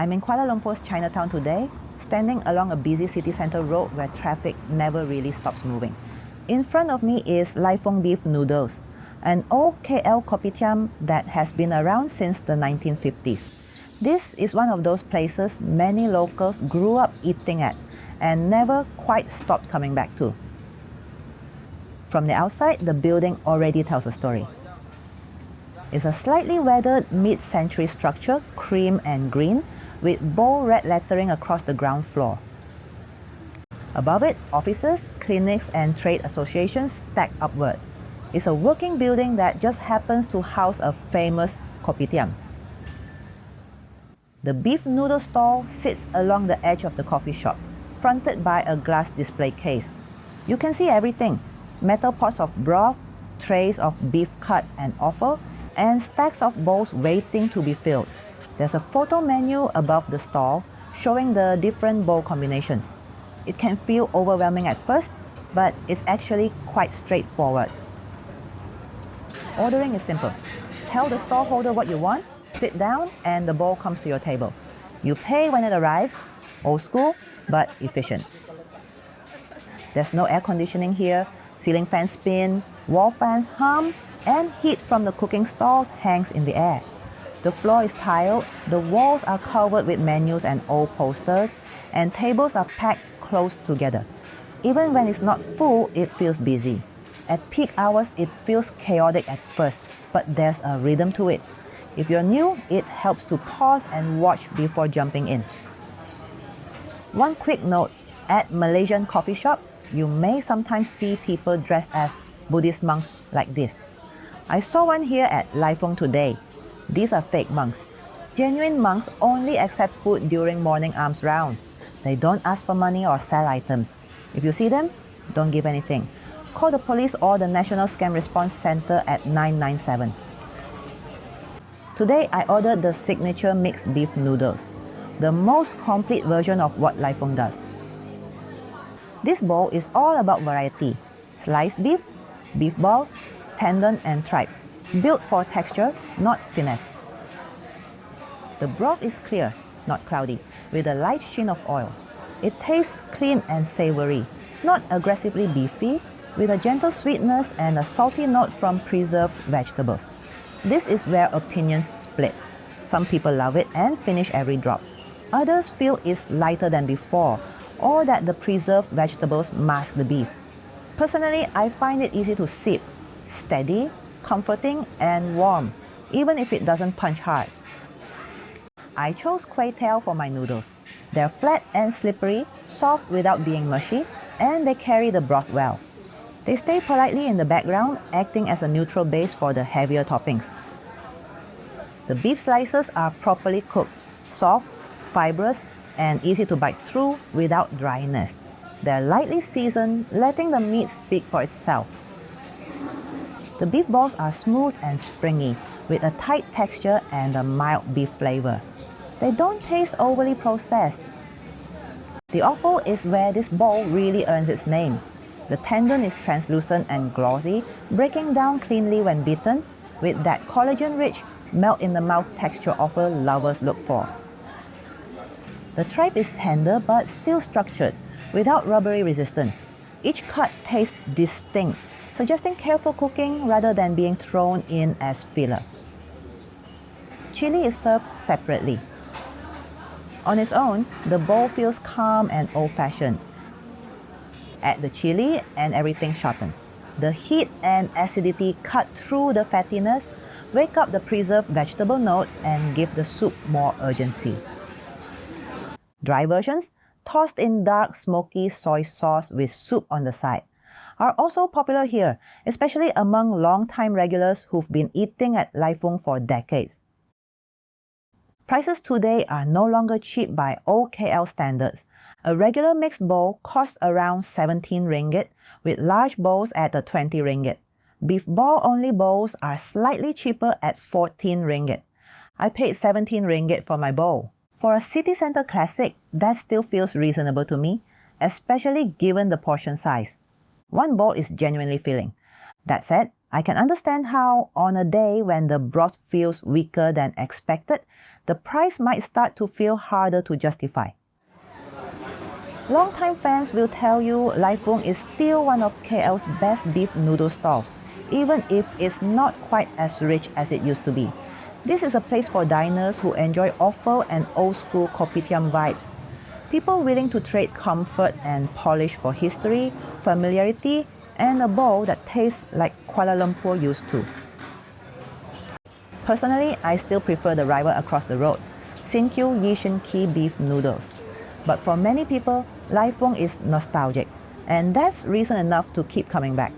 I'm in Kuala Lumpur's Chinatown today, standing along a busy city centre road where traffic never really stops moving. In front of me is Lai Foong Beef Noodles, an old KL Kopitiam that has been around since the 1950s. This is one of those places many locals grew up eating at and never quite stopped coming back to. From the outside, the building already tells a story. It's a slightly weathered mid-century structure, cream and green, with bold red lettering across the ground floor. Above it, offices, clinics and trade associations stack upward. It's a working building that just happens to house a famous Kopitiam. The beef noodle stall sits along the edge of the coffee shop, fronted by a glass display case. You can see everything: metal pots of broth, trays of beef cuts and offal, and stacks of bowls waiting to be filled. There's a photo menu above the stall showing the different bowl combinations. It can feel overwhelming at first, but it's actually quite straightforward. Ordering is simple. Tell the stallholder what you want, sit down, and the bowl comes to your table. You pay when it arrives. Old school, but efficient. There's no air conditioning here. Ceiling fans spin, wall fans hum, and heat from the cooking stalls hangs in the air. The floor is tiled, the walls are covered with menus and old posters, and tables are packed close together. Even when it's not full, it feels busy. At peak hours, it feels chaotic at first, but there's a rhythm to it. If you're new, it helps to pause and watch before jumping in. One quick note, at Malaysian coffee shops, you may sometimes see people dressed as Buddhist monks like this. I saw one here at Lai Foong today. These are fake monks. Genuine monks only accept food during morning alms rounds. They don't ask for money or sell items. If you see them, don't give anything. Call the police or the National Scam Response Center at 997. Today I ordered the Signature Mix Beef Noodles, the most complete version of what Lai Foong does. This bowl is all about variety: sliced beef, beef balls, tendon and tripe, built for texture, not finesse. The broth is clear, not cloudy, with a light sheen of oil. It tastes clean and savoury, not aggressively beefy, with a gentle sweetness and a salty note from preserved vegetables. This is where opinions split. Some people love it and finish every drop. Others feel it's lighter than before, or that the preserved vegetables mask the beef. Personally, I find it easy to sip, steady, comforting and warm, even if it doesn't punch hard. I chose kway for my noodles. They're flat and slippery, soft without being mushy, and they carry the broth well. They stay politely in the background, acting as a neutral base for the heavier toppings. The beef slices are properly cooked, soft, fibrous, and easy to bite through without dryness. They're lightly seasoned, letting the meat speak for itself. The beef balls are smooth and springy, with a tight texture and a mild beef flavor. They don't taste overly processed. The offal is where this bowl really earns its name. The tendon is translucent and glossy, breaking down cleanly when bitten, with that collagen-rich, melt-in-the-mouth texture offal lovers look for. The tripe is tender but still structured, without rubbery resistance. Each cut tastes distinct, suggesting careful cooking rather than being thrown in as filler. Chili is served separately. On its own, the bowl feels calm and old-fashioned. Add the chili and everything sharpens. The heat and acidity cut through the fattiness, wake up the preserved vegetable notes and give the soup more urgency. Dry versions, tossed in dark smoky soy sauce with soup on the side, are also popular here, especially among long-time regulars who've been eating at Lai Foong for decades. Prices today are no longer cheap by old KL standards. A regular mixed bowl costs around 17 ringgit, with large bowls at the 20 ringgit. Beef ball-only bowls are slightly cheaper at 14 ringgit. I paid 17 ringgit for my bowl. For a city centre classic, that still feels reasonable to me, especially given the portion size. One bowl is genuinely filling. That said, I can understand how, on a day when the broth feels weaker than expected, the price might start to feel harder to justify. Longtime fans will tell you Lai Foong is still one of KL's best beef noodle stalls, even if it's not quite as rich as it used to be. This is a place for diners who enjoy offal and old-school Kopitiam vibes. People willing to trade comfort and polish for history, familiarity, and a bowl that tastes like Kuala Lumpur used to. Personally, I still prefer the rival across the road, Signature Beef Noodles. But for many people, Lai Foong is nostalgic, and that's reason enough to keep coming back.